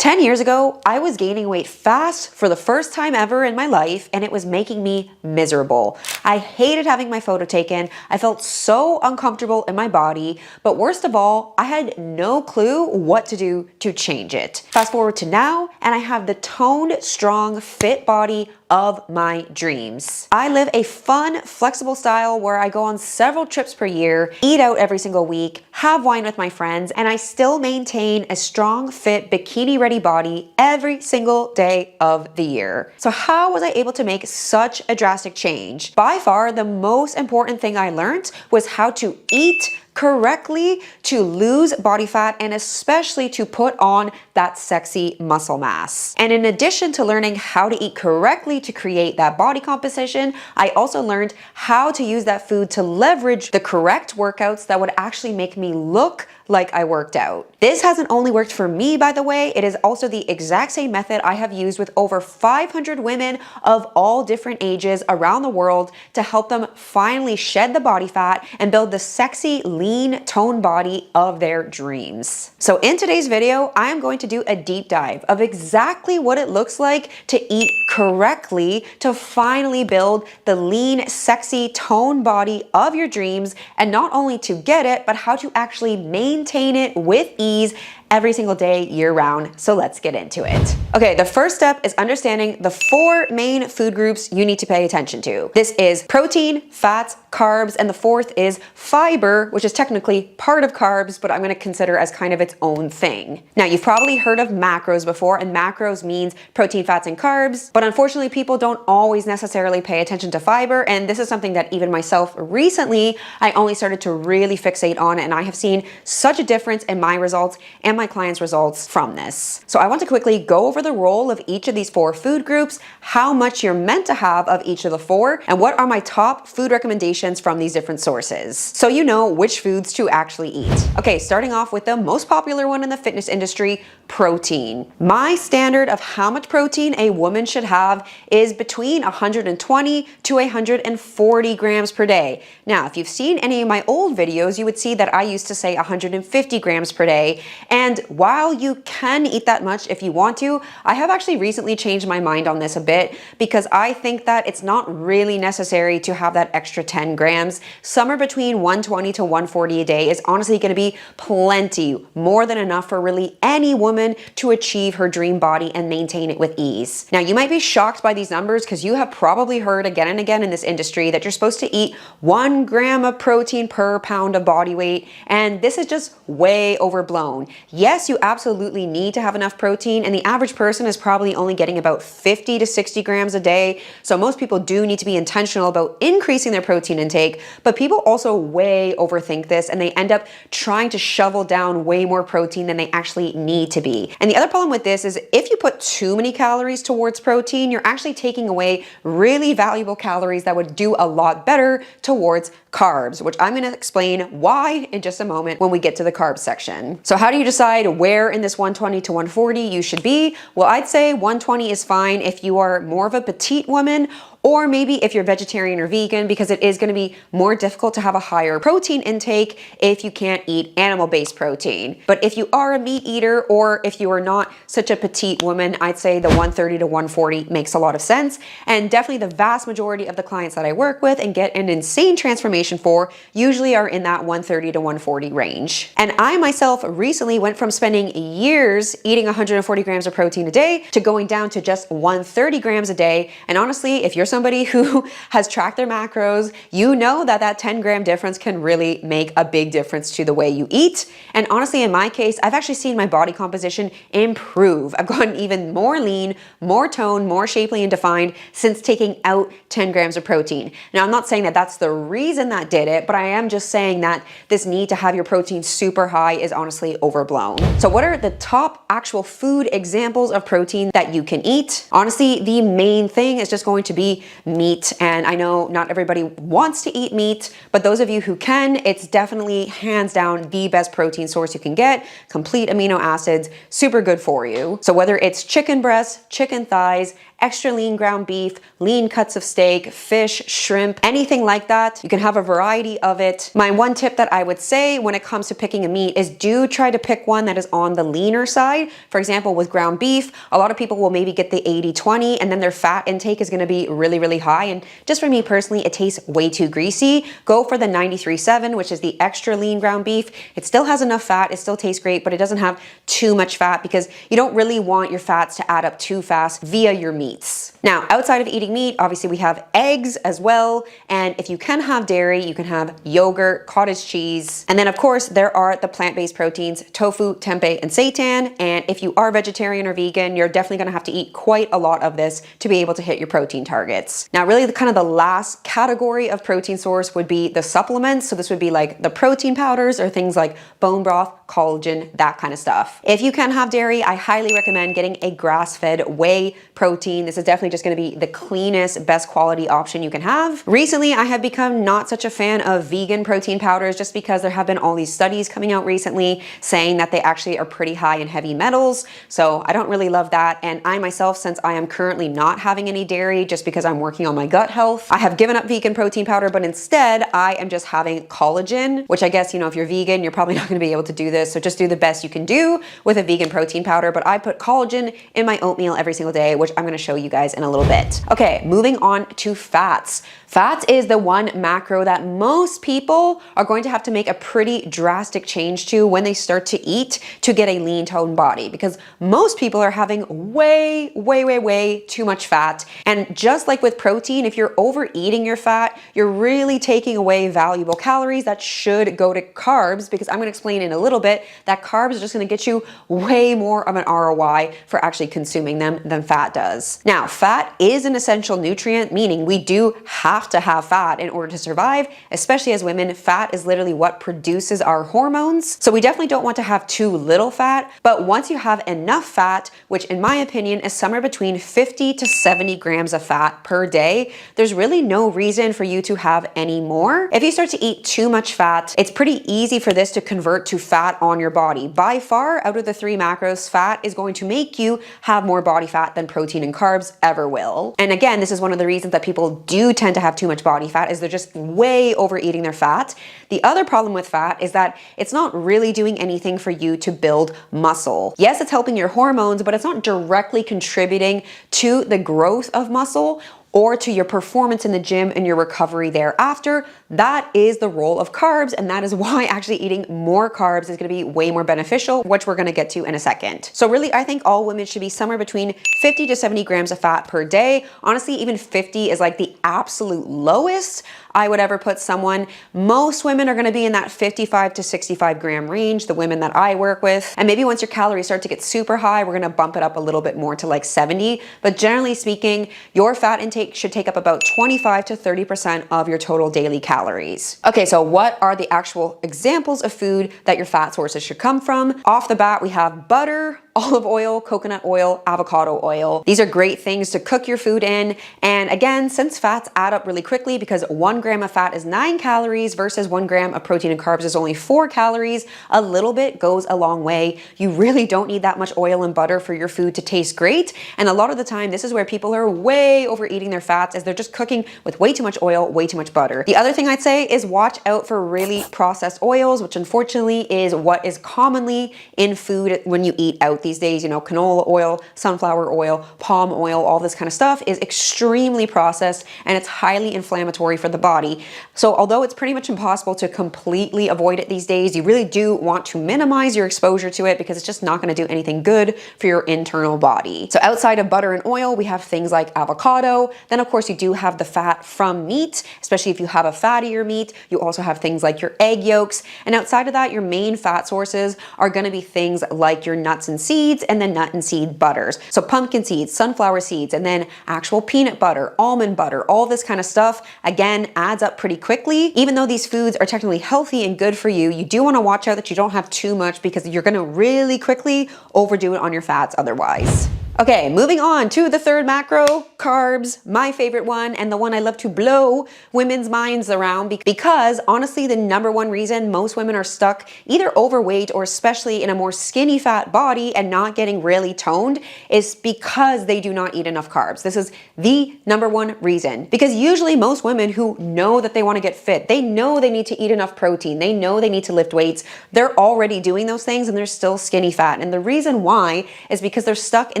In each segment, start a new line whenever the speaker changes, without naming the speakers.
10 years ago, I was gaining weight fast for the first time ever in my life, and it was making me miserable. I hated having my photo taken. I felt so uncomfortable in my body, but worst of all, I had no clue what to do to change it. Fast forward to now, and I have the toned, strong, fit body of my dreams. I live a fun, flexible style where I go on several trips per year, eat out every single week, have wine with my friends, and I still maintain a strong, fit, bikini-ready body every single day of the year. So how was I able to make such a drastic change? By far, the most important thing I learned was how to eat correctly to lose body fat and especially to put on that sexy muscle mass. And in addition to learning how to eat correctly to create that body composition, I also learned how to use that food to leverage the correct workouts that would actually make me look like I worked out. This hasn't only worked for me, by the way, it is also the exact same method I have used with over 500 women of all different ages around the world to help them finally shed the body fat and build the sexy, lean, toned body of their dreams. So in today's video, I am going to do a deep dive of exactly what it looks like to eat correctly to finally build the lean, sexy, toned body of your dreams, and not only to get it, but how to actually maintain it with ease every single day, year round. So let's get into it. Okay, the first step is understanding the 4 main food groups you need to pay attention to. This is protein, fats, carbs, and the fourth is fiber, which is technically part of carbs, but I'm gonna consider as kind of its own thing. Now, you've probably heard of macros before, and macros means protein, fats, and carbs, but unfortunately, people don't always necessarily pay attention to fiber, and this is something that even myself recently, I only started to really fixate on, and I have seen such a difference in my results and my clients' results from this. So I want to quickly go over the role of each of these 4 food groups, how much you're meant to have of each of the 4, and what are my top food recommendations from these different sources, so you know which foods to actually eat. Okay, starting off with the most popular one in the fitness industry, protein. My standard of how much protein a woman should have is between 120 to 140 grams per day. Now, if you've seen any of my old videos, you would see that I used to say 150 grams per day, and while you can eat that much if you want to, I have actually recently changed my mind on this a bit because I think that it's not really necessary to have that extra 10 grams. Somewhere between 120 to 140 a day is honestly going to be plenty, more than enough for really any woman to achieve her dream body and maintain it with ease. Now, you might be shocked by these numbers because you have probably heard again and again in this industry that you're supposed to eat 1 gram of protein per pound of body weight, and this is just way overblown. Yes, you absolutely need to have enough protein, and the average person is probably only getting about 50 to 60 grams a day. So most people do need to be intentional about increasing their protein intake, but people also way overthink this and they end up trying to shovel down way more protein than they actually need to be. And the other problem with this is if you put too many calories towards protein, you're actually taking away really valuable calories that would do a lot better towards carbs, which I'm going to explain why in just a moment when we get to the carbs section. So how do you decide where in this 120 to 140 you should be? Well, I'd say 120 is fine if you are more of a petite woman, or maybe if you're vegetarian or vegan, because it is going to be more difficult to have a higher protein intake if you can't eat animal-based protein. But if you are a meat eater, or if you are not such a petite woman, I'd say the 130 to 140 makes a lot of sense. And definitely the vast majority of the clients that I work with and get an insane transformation for usually are in that 130 to 140 range. And I myself recently went from spending years eating 140 grams of protein a day to going down to just 130 grams a day. And honestly, if you're somebody who has tracked their macros, you know that that 10-gram difference can really make a big difference to the way you eat. And honestly, in my case, I've actually seen my body composition improve. I've gotten even more lean, more toned, more shapely and defined since taking out 10 grams of protein. Now, I'm not saying that that's the reason that did it, but I am just saying that this need to have your protein super high is honestly overblown. So what are the top actual food examples of protein that you can eat? Honestly, the main thing is just going to be meat. And I know not everybody wants to eat meat, but those of you who can, it's definitely hands down the best protein source you can get. Complete amino acids, super good for you. So whether it's chicken breasts, chicken thighs, extra lean ground beef, lean cuts of steak, fish, shrimp, anything like that. You can have a variety of it. My one tip that I would say when it comes to picking a meat is do try to pick one that is on the leaner side. For example, with ground beef, a lot of people will maybe get the 80-20 and then their fat intake is gonna be really, really high. And just for me personally, it tastes way too greasy. Go for the 93.7, which is the extra lean ground beef. It still has enough fat, it still tastes great, but it doesn't have too much fat because you don't really want your fats to add up too fast via your meats. Now, outside of eating meat, obviously we have eggs as well. And if you can have dairy, you can have yogurt, cottage cheese. And then of course, there are the plant-based proteins, tofu, tempeh, and seitan. And if you are vegetarian or vegan, you're definitely gonna have to eat quite a lot of this to be able to hit your protein targets. Now, really the kind of the last category of protein source would be the supplements. So this would be like the protein powders or things like bone broth, collagen, that kind of stuff. If you can have dairy, I highly recommend getting a grass-fed whey protein. This is definitely just gonna be the cleanest, best quality option you can have. Recently, I have become not such a fan of vegan protein powders just because there have been all these studies coming out recently saying that they actually are pretty high in heavy metals. So I don't really love that. And I myself, since I am currently not having any dairy just because I'm working on my gut health, I have given up vegan protein powder, but instead I am just having collagen, which I guess, if you're vegan, you're probably not gonna be able to do this. So just do the best you can do with a vegan protein powder. But I put collagen in my oatmeal every single day, which I'm gonna show you guys in a little bit. Okay, moving on to fats. Fats is the one macro that most people are going to have to make a pretty drastic change to when they start to eat to get a lean toned body, because most people are having way too much fat. And just like with protein, if you're overeating your fat, you're really taking away valuable calories that should go to carbs, because I'm going to explain in a little bit that carbs are just going to get you way more of an ROI for actually consuming them than fat does. Now, fat is an essential nutrient, meaning we do have to have fat in order to survive, especially as women. Fat is literally what produces our hormones. So we definitely don't want to have too little fat, but once you have enough fat, which in my opinion is somewhere between 50 to 70 grams of fat per day, there's really no reason for you to have any more. If you start to eat too much fat, it's pretty easy for this to convert to fat on your body. By far, out of the three macros, fat is going to make you have more body fat than protein and carbs ever will. And again, this is one of the reasons that people do tend to have too much body fat, is they're just way overeating their fat. The other problem with fat is that it's not really doing anything for you to build muscle. Yes, it's helping your hormones, but it's not directly contributing to the growth of muscle or to your performance in the gym and your recovery thereafter. That is the role of carbs, and that is why actually eating more carbs is gonna be way more beneficial, which we're gonna get to in a second. So really, I think all women should be somewhere between 50 to 70 grams of fat per day. Honestly, even 50 is like the absolute lowest I would ever put someone. Most women are gonna be in that 55 to 65 gram range, the women that I work with. And maybe once your calories start to get super high, we're gonna bump it up a little bit more to like 70. But generally speaking, your fat intake should take up about 25 to 30% of your total daily calories. Okay, so what are the actual examples of food that your fat sources should come from? Off the bat, we have butter, olive oil, coconut oil, avocado oil. These are great things to cook your food in. And again, since fats add up really quickly, because 1 gram of fat is 9 calories versus 1 gram of protein and carbs is only 4 calories, a little bit goes a long way. You really don't need that much oil and butter for your food to taste great. And a lot of the time, this is where people are way overeating their fats, as they're just cooking with way too much oil, way too much butter. The other thing I'd say is watch out for really processed oils, which unfortunately is what is commonly in food when you eat out these days. Canola oil, sunflower oil, palm oil, all this kind of stuff is extremely processed and it's highly inflammatory for the body. So although it's pretty much impossible to completely avoid it these days, you really do want to minimize your exposure to it, because it's just not going to do anything good for your internal body. So outside of butter and oil, we have things like avocado. Then of course you do have the fat from meat, especially if you have a fattier meat. You also have things like your egg yolks. And outside of that, your main fat sources are going to be things like your nuts and seeds, and then nut and seed butters. So pumpkin seeds, sunflower seeds, and then actual peanut butter, almond butter, all this kind of stuff, again, adds up pretty quickly. Even though these foods are technically healthy and good for you, you do want to watch out that you don't have too much, because you're going to really quickly overdo it on your fats otherwise. Okay, moving on to the third macro, carbs, my favorite one, and the one I love to blow women's minds around because honestly, the number one reason most women are stuck either overweight or especially in a more skinny fat body and not getting really toned is because they do not eat enough carbs. This is the number one reason, because usually most women who know that they want to get fit, they know they need to eat enough protein, they know they need to lift weights, they're already doing those things and they're still skinny fat. And the reason why is because they're stuck in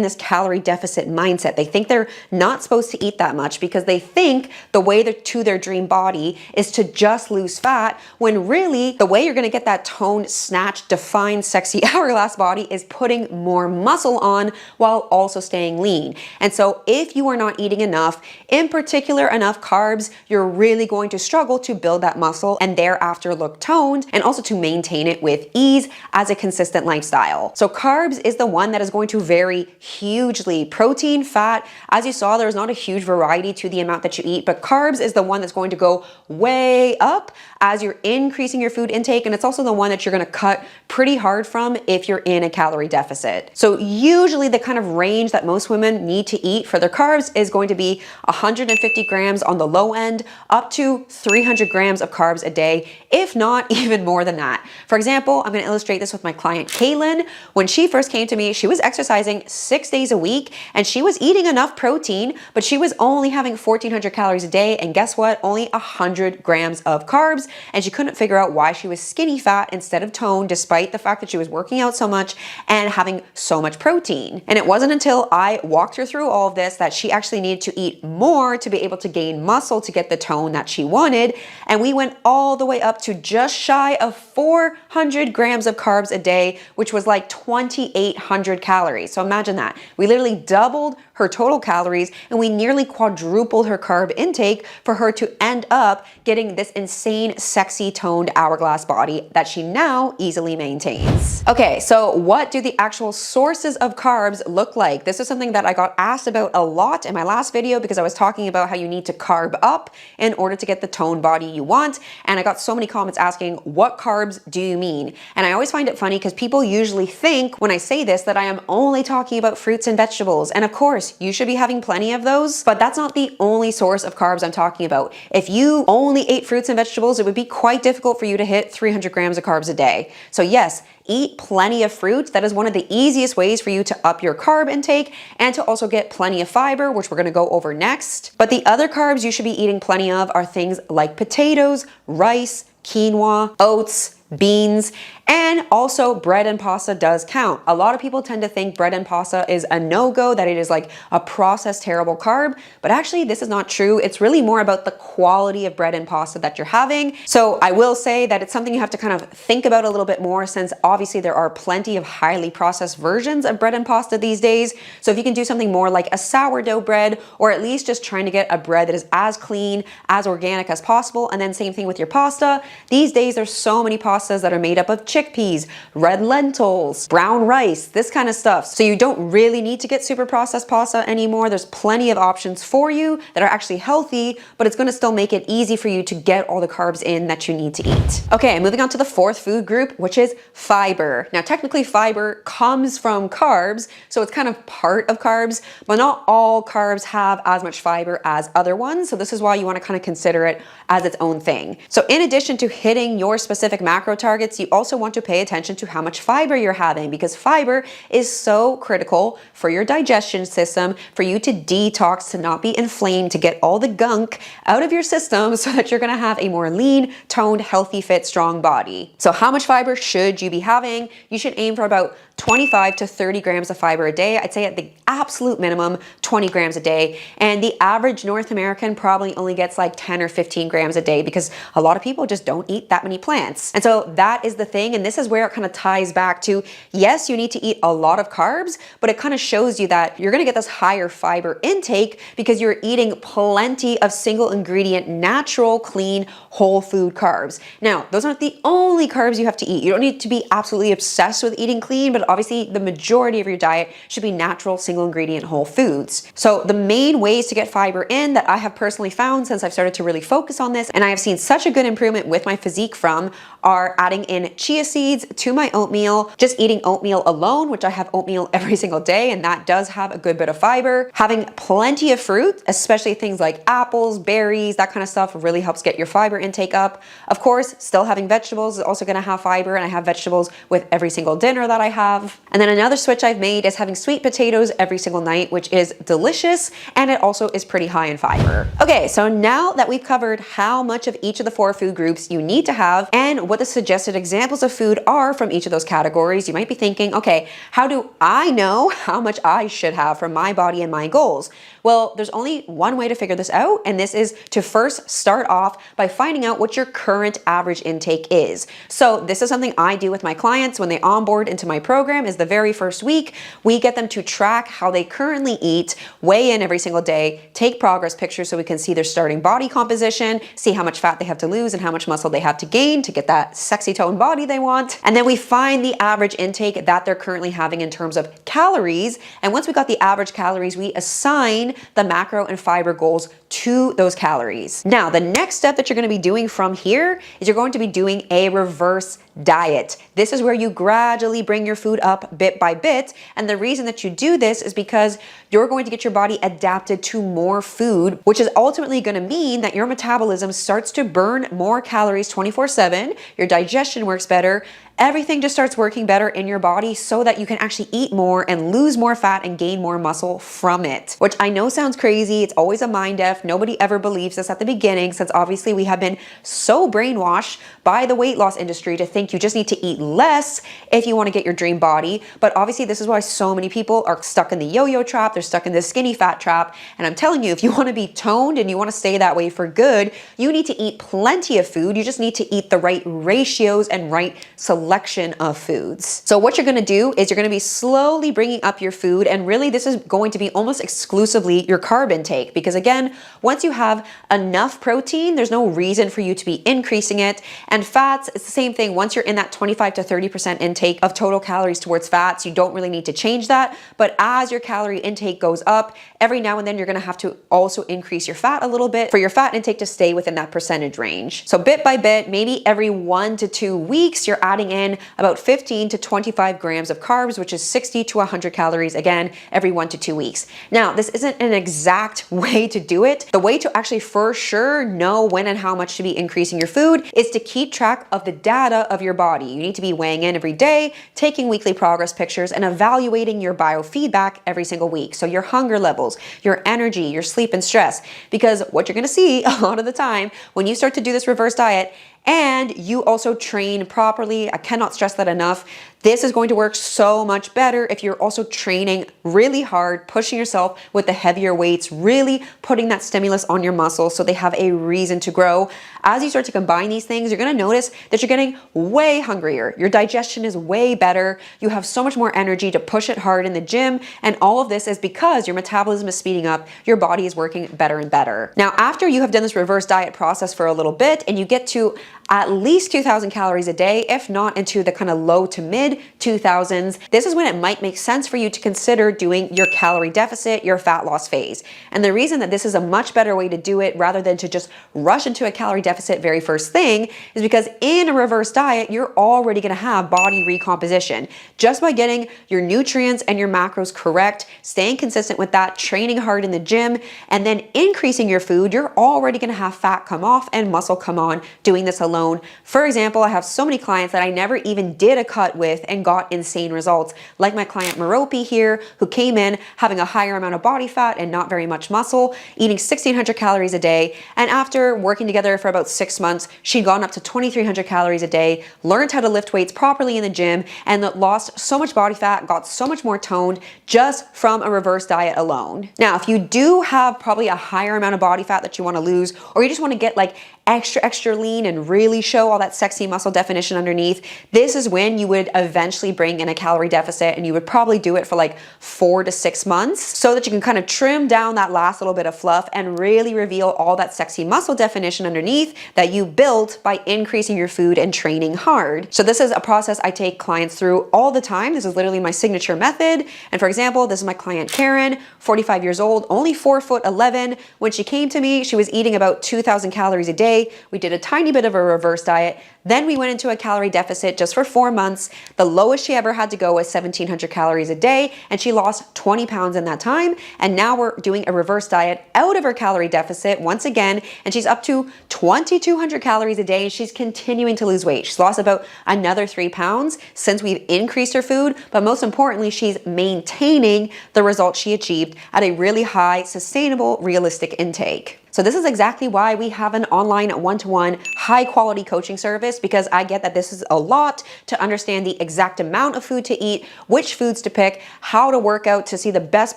this calorie deficit mindset. They think they're not supposed to eat that much because they think the way to their dream body is to just lose fat, when really the way you're going to get that toned, snatched, defined, sexy hourglass body is putting more muscle on while also staying lean. And so if you are not eating enough, in particular enough carbs, you're really going to struggle to build that muscle and thereafter look toned, and also to maintain it with ease as a consistent lifestyle. So carbs is the one that is going to vary hugely. Protein, fat, as you saw, there's not a huge variety to the amount that you eat, but carbs is the one that's going to go way up as you're increasing your food intake, and it's also the one that you're going to cut pretty hard from if you're in a calorie deficit. So usually the kind of range that most women need to eat for their carbs is going to be 150 grams on the low end up to 300 grams of carbs a day, if not even more than that. For example, I'm going to illustrate this with my client Kaylin. When she first came to me, she was exercising 6 days a week and she was eating enough protein, but she was only having 1,400 calories a day, and guess what? Only 100 grams of carbs, and she couldn't figure out why she was skinny fat instead of toned, despite the fact that she was working out so much and having so much protein. And it wasn't until I walked her through all of this that she actually needed to eat more to be able to gain muscle to get the tone that she wanted, and we went all the way up to just shy of 400 grams of carbs a day, which was like 2,800 calories. So imagine that. We literally doubled her total calories and we nearly quadrupled her carb intake for her to end up getting this insane, sexy, toned hourglass body that she now easily maintains. Okay, so what do the actual sources of carbs look like? This is something that I got asked about a lot in my last video because I was talking about how you need to carb up in order to get the toned body you want, and I got so many comments asking, what carbs do you mean? And I always find it funny because people usually think when I say this that I am only talking about fruits and vegetables, and of course you should be having plenty of those, but that's not the only source of carbs I'm talking about. If you only ate fruits and vegetables, it would be quite difficult for you to hit 300 grams of carbs a day. So yes, eat plenty of fruit. That is one of the easiest ways for you to up your carb intake and to also get plenty of fiber, which we're going to go over next. But the other carbs you should be eating plenty of are things like potatoes, rice, quinoa, oats, beans, and also bread and pasta does count. A lot of people tend to think bread and pasta is a no-go, that it is like a processed terrible carb, but actually this is not true. It's really more about the quality of bread and pasta that you're having. So I will say that it's something you have to kind of think about a little bit more, since obviously there are plenty of highly processed versions of bread and pasta these days. So if you can do something more like a sourdough bread, or at least just trying to get a bread that is as clean, as organic as possible, and then same thing with your pasta. These days there's so many pastas that are made up of chickpeas, red lentils, brown rice, this kind of stuff. So you don't really need to get super processed pasta anymore. There's plenty of options for you that are actually healthy, but it's going to still make it easy for you to get all the carbs in that you need to eat. Okay, moving on to the fourth food group, which is fiber. Now technically fiber comes from carbs, so it's kind of part of carbs, but not all carbs have as much fiber as other ones. So this is why you want to kind of consider it as its own thing. So in addition to hitting your specific macro targets, you also want to pay attention to how much fiber you're having, because fiber is so critical for your digestion system, for you to detox, to not be inflamed, to get all the gunk out of your system so that you're going to have a more lean, toned, healthy, fit, strong body. So how much fiber should you be having? You should aim for about 25 to 30 grams of fiber a day. I'd say at the absolute minimum, 20 grams a day. And the average North American probably only gets like 10 or 15 grams a day because a lot of people just don't eat that many plants. And so that is the thing. And this is where it kind of ties back to, yes, you need to eat a lot of carbs, but it kind of shows you that you're going to get this higher fiber intake because you're eating plenty of single ingredient, natural, clean, whole food carbs. Now, those aren't the only carbs you have to eat. You don't need to be absolutely obsessed with eating clean, but obviously the majority of your diet should be natural, single ingredient, whole foods. So the main ways to get fiber in that I have personally found since I've started to really focus on this, and I have seen such a good improvement with my physique from, are adding in chia seeds to my oatmeal, just eating oatmeal alone, which I have oatmeal every single day, and that does have a good bit of fiber. Having plenty of fruit, especially things like apples, berries, that kind of stuff really helps get your fiber intake up. Of course, still having vegetables is also gonna have fiber, and I have vegetables with every single dinner that I have. And then another switch I've made is having sweet potatoes every single night, which is delicious, and it also is pretty high in fiber. Okay, so now that we've covered how much of each of the 4 food groups you need to have and what the suggested examples of food are from each of those categories, you might be thinking, okay, how do I know how much I should have for my body and my goals? Well, there's only one way to figure this out, and this is to first start off by finding out what your current average intake is. So this is something I do with my clients when they onboard into my program. Is the very first week, we get them to track how they currently eat, weigh in every single day, take progress pictures so we can see their starting body composition, see how much fat they have to lose and how much muscle they have to gain to get that sexy toned body they want. And then we find the average intake that they're currently having in terms of calories. And once we got the average calories, we assign the macro and fiber goals to those calories. Now, the next step that you're going to be doing from here is you're going to be doing a reverse diet. This is where you gradually bring your food up bit by bit. And the reason that you do this is because you're going to get your body adapted to more food, which is ultimately going to mean that your metabolism starts to burn more calories 24/7. Your digestion works better. Everything just starts working better in your body so that you can actually eat more and lose more fat and gain more muscle from it, which I know sounds crazy. It's always a mind F. Nobody ever believes this at the beginning, since obviously we have been so brainwashed by the weight loss industry to think you just need to eat less if you want to get your dream body. But obviously this is why so many people are stuck in the yo-yo trap. They're stuck in the skinny fat trap. And I'm telling you, if you want to be toned and you want to stay that way for good, you need to eat plenty of food. You just need to eat the right ratios and right selection of foods. So what you're going to do is you're going to be slowly bringing up your food, and really this is going to be almost exclusively your carb intake, because again, once you have enough protein, there's no reason for you to be increasing it. And fats, it's the same thing. Once you're in that 25 to 30% intake of total calories towards fats, you don't really need to change that. But as your calorie intake goes up, every now and then you're going to have to also increase your fat a little bit for your fat intake to stay within that percentage range. So bit by bit, maybe every 1 to 2 weeks, you're adding in about 15 to 25 grams of carbs, which is 60 to 100 calories, again, every 1 to 2 weeks. Now, this isn't an exact way to do it. The way to actually for sure know when and how much to be increasing your food is to keep track of the data of your body. You need to be weighing in every day, taking weekly progress pictures, and evaluating your biofeedback every single week. So your hunger levels, your energy, your sleep and stress, because what you're going to see a lot of the time when you start to do this reverse diet and you also train properly, I cannot stress that enough, this is going to work so much better if you're also training really hard, pushing yourself with the heavier weights, really putting that stimulus on your muscles so they have a reason to grow. As you start to combine these things, you're going to notice that you're getting way hungrier. Your digestion is way better. You have so much more energy to push it hard in the gym. And all of this is because your metabolism is speeding up. Your body is working better and better. Now, after you have done this reverse diet process for a little bit and you get to at least 2,000 calories a day, if not into the kind of low to mid 2,000s, this is when it might make sense for you to consider doing your calorie deficit, your fat loss phase. And the reason that this is a much better way to do it rather than to just rush into a calorie deficit very first thing is because in a reverse diet, you're already gonna have body recomposition. Just by getting your nutrients and your macros correct, staying consistent with that, training hard in the gym, and then increasing your food, you're already gonna have fat come off and muscle come on doing this alone. For example, I have so many clients that I never even did a cut with and got insane results, like my client Merope here, who came in having a higher amount of body fat and not very much muscle, eating 1,600 calories a day, and after working together for about 6 months, she'd gone up to 2,300 calories a day, learned how to lift weights properly in the gym, and lost so much body fat, got so much more toned just from a reverse diet alone. Now, if you do have probably a higher amount of body fat that you want to lose, or you just want to get like extra lean and really show all that sexy muscle definition underneath, this is when you would eventually bring in a calorie deficit, and you would probably do it for like 4 to 6 months so that you can kind of trim down that last little bit of fluff and really reveal all that sexy muscle definition underneath that you built by increasing your food and training hard. So this is a process I take clients through all the time. This is literally my signature method. And for example, this is my client Karen, 45 years old, only 4'11". When she came to me, she was eating about 2,000 calories a day. We did a tiny bit of a reverse diet. Then we went into a calorie deficit just for 4 months. The lowest she ever had to go was 1,700 calories a day, and she lost 20 pounds in that time. And now we're doing a reverse diet out of her calorie deficit once again, and she's up to 2,200 calories a day, and she's continuing to lose weight. She's lost about another 3 pounds since we've increased her food, but most importantly, she's maintaining the results she achieved at a really high, sustainable, realistic intake. So this is exactly why we have an online one-to-one high quality coaching service, because I get that this is a lot to understand the exact amount of food to eat, which foods to pick, how to work out to see the best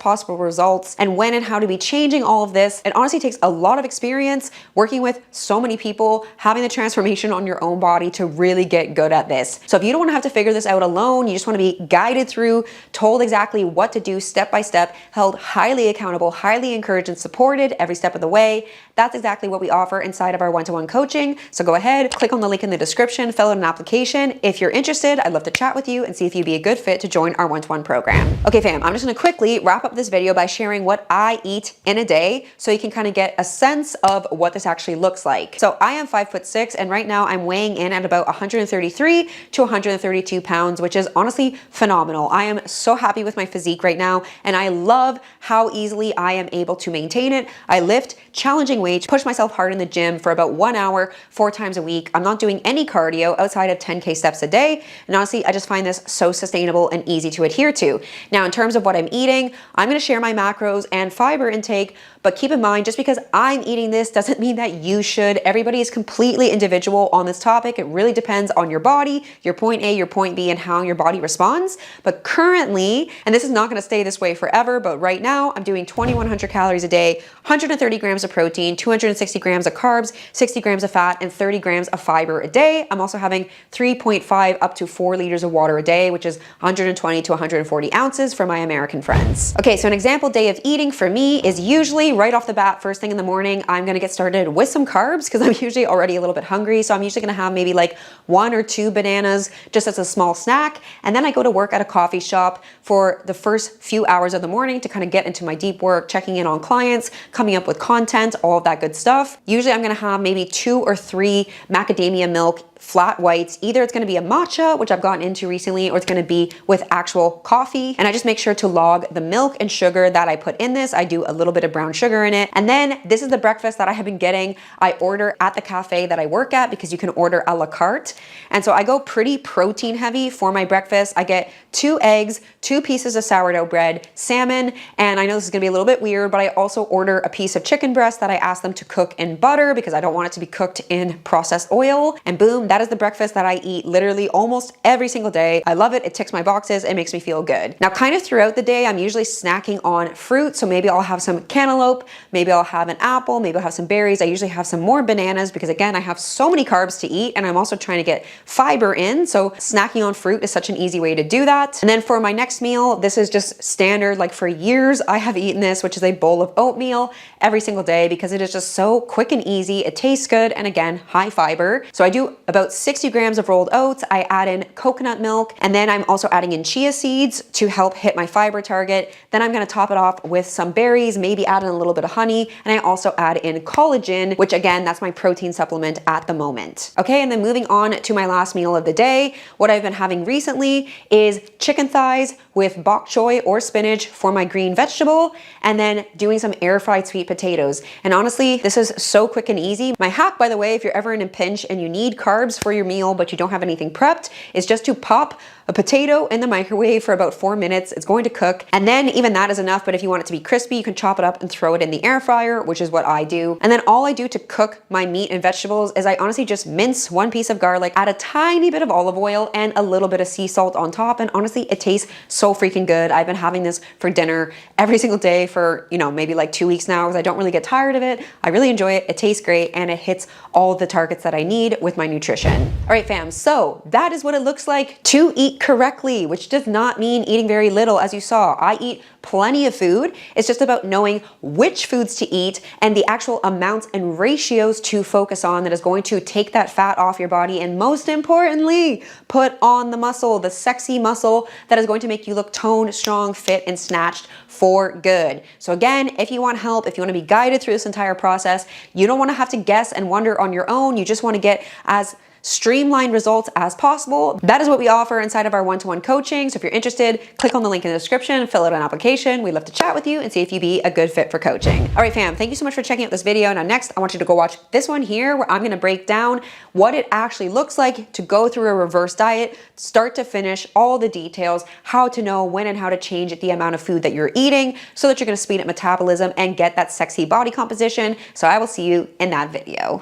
possible results, and when and how to be changing all of this. It honestly takes a lot of experience working with so many people, having the transformation on your own body to really get good at this. So if you don't want to have to figure this out alone, you just want to be guided through, told exactly what to do step by step, held highly accountable, highly encouraged and supported every step of the way, that's exactly what we offer inside of our one-to-one coaching. So go ahead, click on the link in the description, fill out an application. If you're interested, I'd love to chat with you and see if you'd be a good fit to join our one-to-one program. Okay fam, I'm just gonna quickly wrap up this video by sharing what I eat in a day so you can kind of get a sense of what this actually looks like. So I am 5'6", and right now I'm weighing in at about 133 to 132 pounds, which is honestly phenomenal. I am so happy with my physique right now, and I love how easily I am able to maintain it. I lift challenging weights, push myself hard in the gym for about 1 hour, 4 times a week. I'm not doing any cardio outside of 10K steps a day. And honestly, I just find this so sustainable and easy to adhere to. Now, in terms of what I'm eating, I'm gonna share my macros and fiber intake, but keep in mind, just because I'm eating this doesn't mean that you should. Everybody is completely individual on this topic. It really depends on your body, your point A, your point B, and how your body responds. But currently, and this is not gonna stay this way forever, but right now I'm doing 2,100 calories a day, 130 grams of protein, 260 grams of carbs, 60 grams of fat, and 30 grams of fiber a day. I'm also having 3.5 up to 4 liters of water a day, which is 120 to 140 ounces for my American friends. Okay, so an example day of eating for me is usually right off the bat, first thing in the morning, I'm gonna get started with some carbs because I'm usually already a little bit hungry. So I'm usually gonna have maybe like 1 or 2 bananas just as a small snack. And then I go to work at a coffee shop for the first few hours of the morning to kind of get into my deep work, checking in on clients, coming up with content, all of that good stuff. Usually I'm gonna have maybe 2 or 3 macadamia milk flat whites. Either it's gonna be a matcha, which I've gotten into recently, or it's gonna be with actual coffee. And I just make sure to log the milk and sugar that I put in this. I do a little bit of brown sugar in it. And then this is the breakfast that I have been getting. I order at the cafe that I work at because you can order a la carte. And so I go pretty protein heavy for my breakfast. I get 2 eggs, 2 pieces of sourdough bread, salmon, and I know this is gonna be a little bit weird, but I also order a piece of chicken breast that I ask them to cook in butter because I don't want it to be cooked in processed oil. And boom, that is the breakfast that I eat literally almost every single day. I love it. It ticks my boxes. It makes me feel good. Now, kind of throughout the day, I'm usually snacking on fruit. So maybe I'll have some cantaloupe, maybe I'll have an apple, maybe I'll have some berries. I usually have some more bananas because again, I have so many carbs to eat and I'm also trying to get fiber in. So snacking on fruit is such an easy way to do that. And then for my next meal, this is just standard. Like for years, I have eaten this, which is a bowl of oatmeal every single day because it is just so quick and easy. It tastes good. And again, high fiber. So I do about 60 grams of rolled oats. I add in coconut milk, and then I'm also adding in chia seeds to help hit my fiber target. Then I'm gonna top it off with some berries, maybe add in a little bit of honey, and I also add in collagen, which again, that's my protein supplement at the moment. Okay, and then moving on to my last meal of the day, what I've been having recently is chicken thighs with bok choy or spinach for my green vegetable, and then doing some air fried sweet potatoes. And honestly, this is so quick and easy. My hack, by the way, if you're ever in a pinch and you need carbs, carbs for your meal, but you don't have anything prepped, is just to pop a potato in the microwave for about 4 minutes. It's going to cook, and then even that is enough, but if you want it to be crispy, you can chop it up and throw it in the air fryer, which is what I do. And then all I do to cook my meat and vegetables is I honestly just mince 1 piece of garlic, add a tiny bit of olive oil and a little bit of sea salt on top, and honestly, it tastes so freaking good. I've been having this for dinner every single day for, you know, maybe like 2 weeks now because I don't really get tired of it. I really enjoy it. It tastes great and it hits all the targets that I need with my nutrition. All right, fam, so that is what it looks like to eat correctly, which does not mean eating very little. As you saw, I eat plenty of food. It's just about knowing which foods to eat and the actual amounts and ratios to focus on that is going to take that fat off your body, and most importantly, put on the muscle, the sexy muscle that is going to make you look toned, strong, fit, and snatched for good. So again, if you want help, if you want to be guided through this entire process, you don't want to have to guess and wonder on your own. You just want to get as streamlined results as possible. That is what we offer inside of our one-to-one coaching. So if you're interested, click on the link in the description, fill out an application. We'd love to chat with you and see if you'd be a good fit for coaching. All right, fam, thank you so much for checking out this video. Now next, I want you to go watch this one here where I'm gonna break down what it actually looks like to go through a reverse diet, start to finish, all the details, how to know when and how to change the amount of food that you're eating so that you're gonna speed up metabolism and get that sexy body composition. So I will see you in that video.